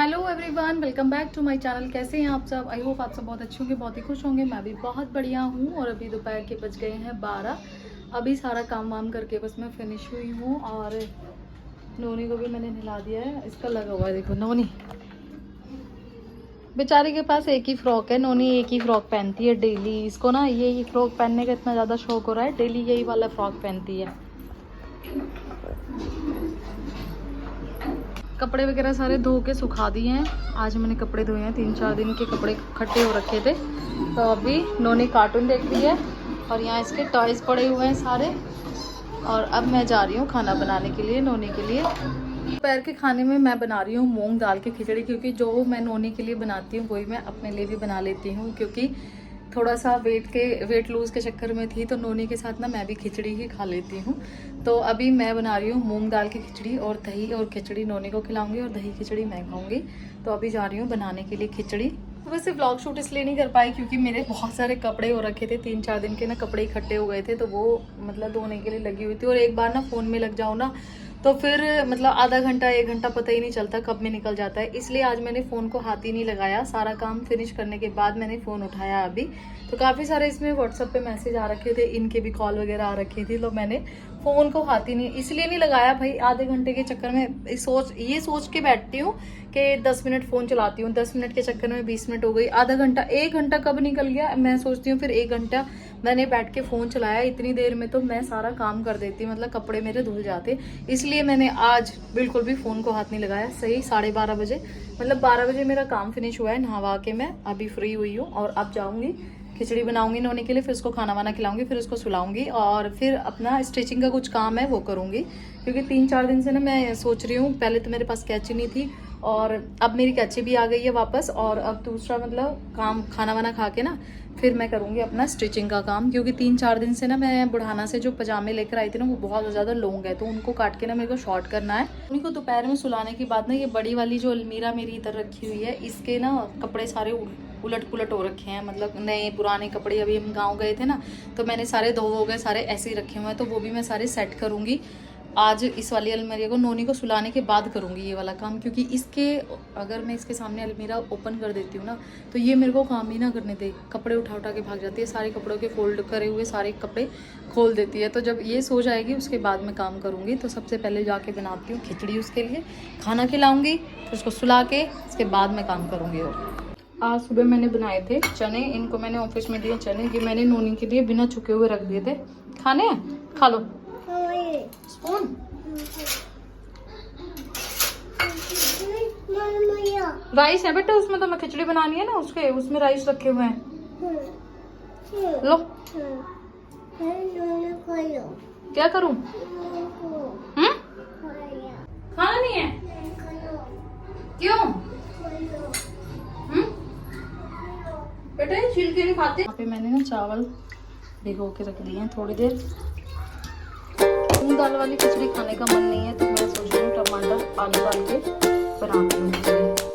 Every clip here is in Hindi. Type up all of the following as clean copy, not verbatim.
Hello everyone, welcome back to my channel. कैसे हैं आप सब? आई होप आप सब बहुत अच्छे होंगे, बहुत ही खुश होंगे। मैं भी बहुत बढ़िया हूँ। और अभी दोपहर के बज गए हैं 12। अभी सारा काम वाम करके बस मैं फिनिश हुई हूँ। और नोनी को भी मैंने नहला दिया है। इसका लगा हुआ है, देखो नोनी बेचारी के पास एक ही फ्रॉक है। नोनी एक ही फ्रॉक पहनती है डेली। इसको ना यही फ्रॉक पहनने का इतना ज़्यादा शौक हो रहा है, डेली यही वाला फ्रॉक पहनती है। कपड़े वगैरह सारे धो के सुखा दिए हैं। आज मैंने कपड़े धोए हैं, 3-4 दिन के कपड़े इकट्ठे हो रखे थे। तो अभी नोनी कार्टून देख रही है और यहाँ इसके टॉयज पड़े हुए हैं सारे। और अब मैं जा रही हूँ खाना बनाने के लिए नोनी के लिए। दोपहर के खाने में मैं बना रही हूँ मूंग दाल की खिचड़ी, क्योंकि जो मैं नोनी के लिए बनाती हूँ वही मैं अपने लिए भी बना लेती हूँ। क्योंकि थोड़ा सा वेट लूज़ के चक्कर में थी, तो नोनी के साथ ना मैं भी खिचड़ी ही खा लेती हूँ। तो अभी मैं बना रही हूँ मूंग दाल की खिचड़ी, और दही और खिचड़ी नोनी को खिलाऊंगी और दही खिचड़ी मैं खाऊंगी। तो अभी जा रही हूँ बनाने के लिए खिचड़ी। वैसे व्लॉग शूट इसलिए नहीं कर पाई क्योंकि मेरे बहुत सारे कपड़े हो रखे थे, 3-4 दिन के ना कपड़े इकट्ठे हो गए थे। तो वो मतलब धोने के लिए लगी हुई थी। और एक बार ना फ़ोन में लग जाओ ना तो फिर मतलब आधा घंटा 1 घंटा पता ही नहीं चलता कब में निकल जाता है। इसलिए आज मैंने फ़ोन को हाथ ही नहीं लगाया। सारा काम फिनिश करने के बाद मैंने फ़ोन उठाया अभी। तो काफ़ी सारे इसमें व्हाट्सएप पे मैसेज आ रखे थे, इनके भी कॉल वगैरह आ रखी थी। तो मैंने फ़ोन को हाथ ही नहीं इसलिए नहीं लगाया भाई, आधे घंटे के चक्कर में ये सोच के बैठती हूँ कि 10 मिनट फ़ोन चलाती हूँ। 10 मिनट के चक्कर में 20 मिनट हो गई, आधा घंटा 1 घंटा कब निकल गया मैं सोचती हूँ। फिर 1 घंटा मैंने बैठ के फ़ोन चलाया। इतनी देर में तो मैं सारा काम कर देती, मतलब कपड़े मेरे धुल जाते। इसलिए मैंने आज बिल्कुल भी फ़ोन को हाथ नहीं लगाया। सही 12:30 बजे, मतलब 12 बजे मेरा काम फिनिश हुआ है। नहावा के मैं अभी फ्री हुई हूँ और अब जाऊँगी खिचड़ी बनाऊंगी नोनी के लिए, फिर उसको खाना वाना खिलाऊंगी, फिर उसको सुलाऊंगी और फिर अपना स्टिचिंग का कुछ काम है वो करूंगी। क्योंकि 3-4 दिन से ना मैं सोच रही हूँ, पहले तो मेरे पास कैंची नहीं थी और अब मेरी कैंची भी आ गई है वापस। और अब दूसरा मतलब काम खाना वाना खा के ना फिर मैं करूँगी अपना स्टिचिंग का काम। क्योंकि 3-4 दिन से ना मैं बुढ़ाना से जो पजामे लेकर आई थी ना वो बहुत ज़्यादा लॉन्ग है, तो उनको काट के ना मेरे को शॉर्ट करना है। उनको दोपहर में सुलाने के बाद ना ये बड़ी वाली जो अलमीरा मेरी इधर रखी हुई है, इसके ना कपड़े सारे उलट पुलट हो रखे हैं। मतलब नए पुराने कपड़े, अभी हम गांव गए थे ना तो मैंने सारे धो हो गए, सारे ऐसे ही रखे हुए हैं। तो वो भी मैं सारे सेट करूँगी आज। इस वाली अलमीरा को नोनी को सुलाने के बाद करूँगी ये वाला काम। क्योंकि इसके अगर मैं इसके सामने अलमीरा ओपन कर देती हूँ ना तो ये मेरे को काम ही ना करने दे, कपड़े उठा उठा के भाग जाती है। सारे कपड़ों के फोल्ड करे हुए सारे कपड़े खोल देती है। तो जब ये सो जाएगी उसके बाद मैं काम करूँगी। तो सबसे पहले जाके बनाती हूँ खिचड़ी, उसके लिए खाना खिलाऊँगी, फिर उसको सुला के उसके बाद मैं काम करूँगी। और आज सुबह मैंने बनाए थे चने, इनको मैंने ऑफिस में दिए चने। ये मैंने नोनी के लिए बिना चुके हुए रख दिए थे। खाने हैं? खा लो। स्पून राइस है बेटा उसमें, तो मैं खिचड़ी बनानी है ना उसके, उसमें राइस रखे हुए हैं। लो क्या करूं? खाना नहीं है? क्यों? बेटा ये छिलके नहीं खाते। यहाँ पे मैंने ना चावल भिगो के रख दिए हैं थोड़ी देर। मूंग दाल वाली खिचड़ी खाने का मन नहीं है तो मैं सोच रही हूँ टमाटर आलू डाल के बनाती हूँ खिचड़ी।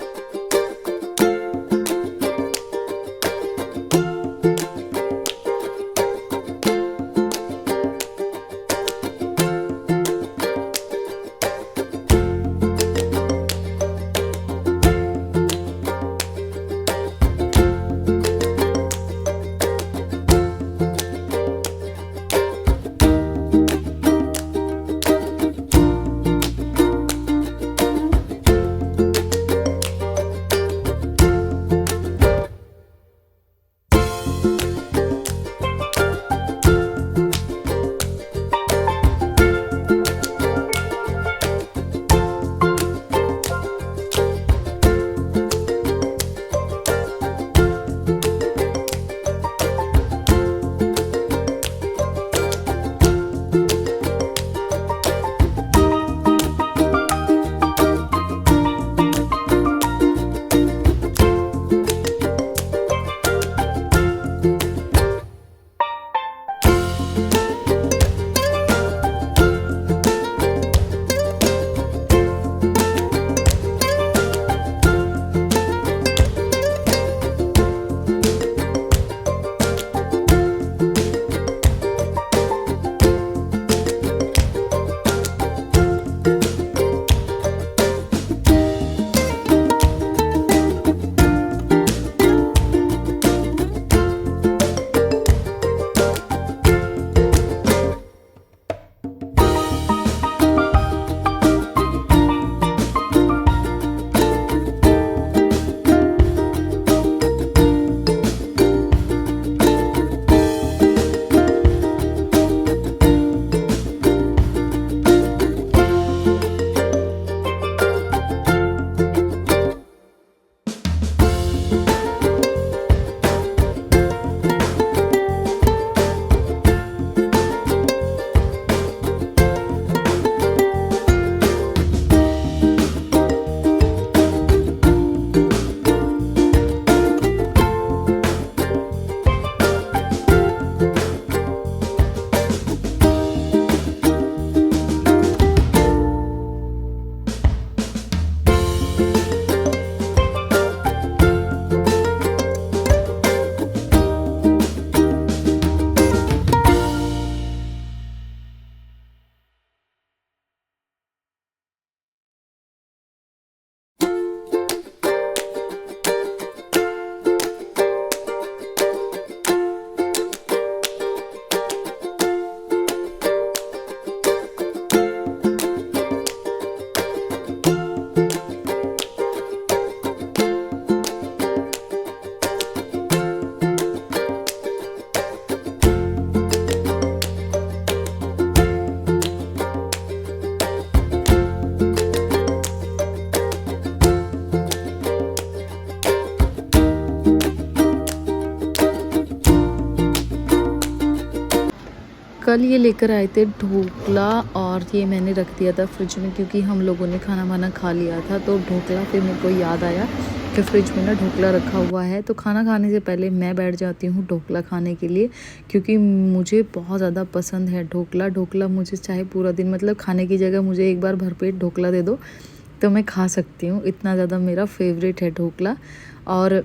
कल ये लेकर आए थे ढोकला और ये मैंने रख दिया था फ्रिज में, क्योंकि हम लोगों ने खाना वाना खा लिया था। तो ढोकला फिर मेरे को याद आया कि फ्रिज में ना ढोकला रखा हुआ है। तो खाना खाने से पहले मैं बैठ जाती हूँ ढोकला खाने के लिए, क्योंकि मुझे बहुत ज़्यादा पसंद है ढोकला। ढोकला मुझे चाहे पूरा दिन मतलब खाने की जगह मुझे एक बार भरपेट ढोकला दे दो तो मैं खा सकती हूँ, इतना ज़्यादा मेरा फेवरेट है ढोकला। और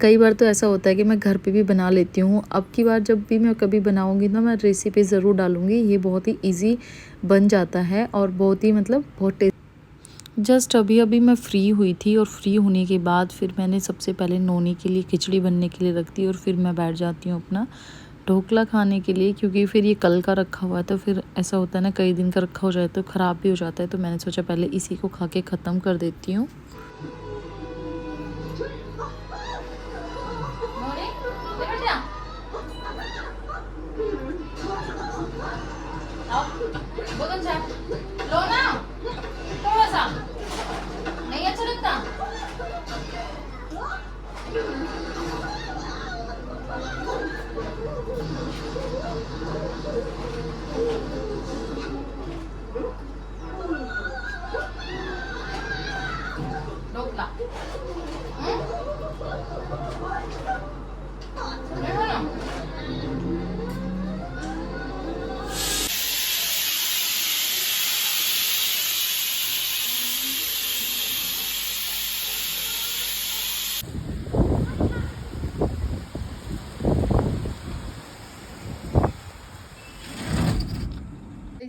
कई बार तो ऐसा होता है कि मैं घर पे भी बना लेती हूँ। अब की बार जब भी मैं कभी बनाऊँगी ना, मैं रेसिपी ज़रूर डालूँगी। ये बहुत ही इजी बन जाता है और बहुत ही मतलब बहुत टेस्ट। जस्ट अभी मैं फ्री हुई थी और फ्री होने के बाद फिर मैंने सबसे पहले नोनी के लिए खिचड़ी बनने के लिए रख दी और फिर मैं बैठ जाती हूँ अपना ढोकला खाने के लिए, क्योंकि फिर ये कल का रखा हुआ है तो फिर ऐसा होता है ना, कई दिन का रखा हो जाए तो ख़राब भी हो जाता है। तो मैंने सोचा पहले इसी को खा के ख़त्म कर देती हूँ। लो ना, थोड़ा सा नहीं अच्छा लगता। ढोकला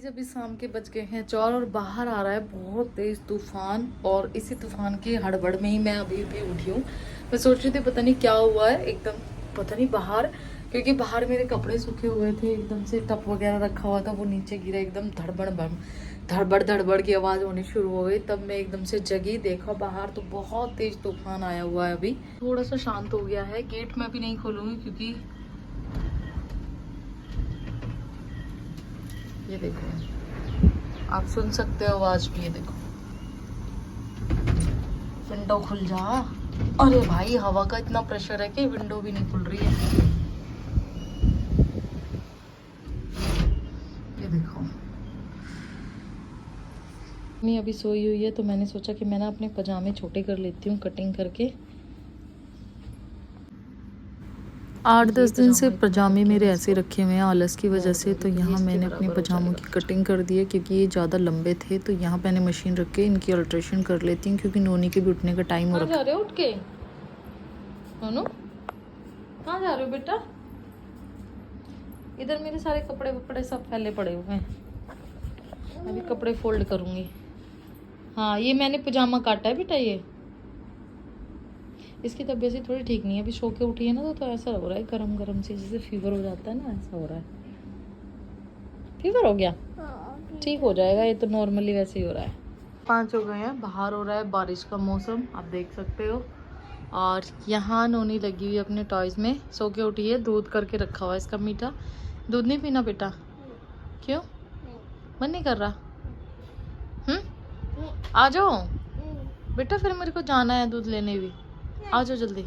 अभी शाम के बज गए हैं 4 और बाहर आ रहा है बहुत तेज तूफान। और इसी तूफान की हड़बड़ में ही मैं अभी उठी हूँ। मैं सोच रही थी पता नहीं क्या हुआ है एकदम, पता नहीं बाहर, क्योंकि बाहर मेरे कपड़े सूखे हुए थे, एकदम से टप वगैरह रखा हुआ था, वो नीचे गिरा, एकदम धड़बड़ की आवाज़ होनी शुरू हो गई। तब मैं एकदम से जगी, देखा बाहर तो बहुत तेज तूफान आया हुआ है। अभी थोड़ा सा शांत हो गया है। गेट मैं भी नहीं खोलूंगी क्योंकि ये देखो आप सुन सकते हो आवाज भी। ये देखो विंडो खुल जा। अरे भाई हवा का इतना प्रेशर है कि विंडो भी नहीं खुल रही है। ये देखो मम्मी अभी सोई हुई है तो मैंने सोचा कि मैं ना अपने पजामे छोटे कर लेती हूँ कटिंग करके। 8-10 दिन से पजामे मेरे ऐसे रखे हुए हैं आलस की वजह से। तो यहाँ मैंने अपने पजामों की कटिंग कर दी है, क्योंकि ये ज़्यादा लंबे थे। तो यहाँ मैंने मशीन रख के इनकी अल्ट्रेशन कर लेती हूँ, क्योंकि नोनी के भी उठने का टाइम हो रहा है। उठ के नोनू कहाँ जा रहे हो बेटा? इधर मेरे सारे कपड़े वपड़े सब फैले पड़े हुए हैं, अभी कपड़े फोल्ड करूँगी। हाँ ये मैंने पजामा काटा है बेटा। ये इसकी तबीयत से थोड़ी ठीक नहीं है, अभी सो के उठी है ना, तो ऐसा हो रहा है गरम गरम से, जैसे फीवर हो जाता है ना, ऐसा हो रहा है। फीवर हो गया, ठीक हो जाएगा, ये तो नॉर्मली वैसे ही हो रहा है। 5 हो गए हैं, बाहर हो रहा है बारिश का मौसम, आप देख सकते हो। और यहाँ नोनी लगी हुई अपने टॉयज में, सो के उठी है। दूध करके रखा हुआ है इसका मीठा। दूध नहीं पीना बेटा? क्यों मन नहीं कर रहा? आ जाओ बेटा, फिर मेरे को जाना है दूध लेने भी, आ जाओ जल्दी।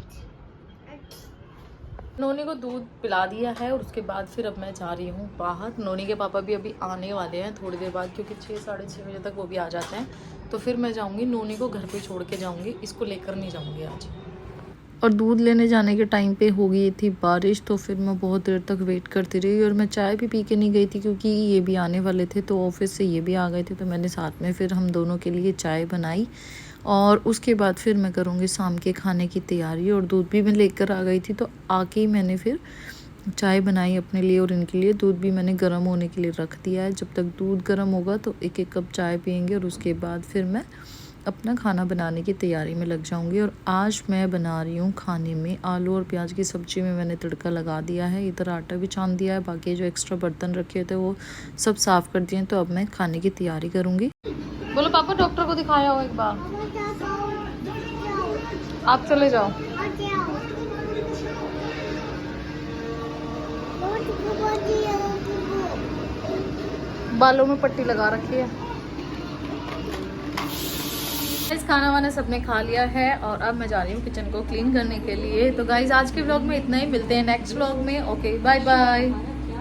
नोनी को दूध पिला दिया है और उसके बाद फिर अब मैं जा रही हूँ बाहर। नोनी के पापा भी अभी आने वाले हैं थोड़ी देर बाद, क्योंकि 6-6:30 बजे तक वो भी आ जाते हैं। तो फिर मैं जाऊँगी, नोनी को घर पे छोड़ के जाऊँगी, इसको लेकर नहीं जाऊँगी आज। और दूध लेने जाने के टाइम पे हो गई थी बारिश, तो फिर मैं बहुत देर तक वेट करती रही। और मैं चाय भी पी के नहीं गई थी, क्योंकि ये भी आने वाले थे, तो ऑफिस से ये भी आ गए थे। तो मैंने साथ में फिर हम दोनों के लिए चाय बनाई और उसके बाद फिर मैं करूँगी शाम के खाने की तैयारी। और दूध भी मैं लेकर आ गई थी, तो आके ही मैंने फिर चाय बनाई अपने लिए और इनके लिए। दूध भी मैंने गर्म होने के लिए रख दिया है। जब तक दूध गर्म होगा तो 1-1 कप चाय पियेंगे और उसके बाद फिर मैं अपना खाना बनाने की तैयारी में लग जाऊंगी। और आज मैं बना रही हूँ खाने में आलू और प्याज की सब्ज़ी में मैंने तड़का लगा दिया है। इधर आटा भी छान दिया है, बाकी जो एक्स्ट्रा बर्तन रखे थे वो सब साफ़ कर दिए। तो अब मैं खाने की तैयारी करूँगी। बोलो पापा डॉक्टर को दिखाया हो एक बार? आप चले जाओ। बालों में पट्टी लगा रखी है। इस खाना वाना सबने खा लिया है और अब मैं जा रही हूँ किचन को क्लीन करने के लिए। तो गाइज आज के व्लॉग में इतना ही, मिलते हैं नेक्स्ट व्लॉग में। Okay bye bye.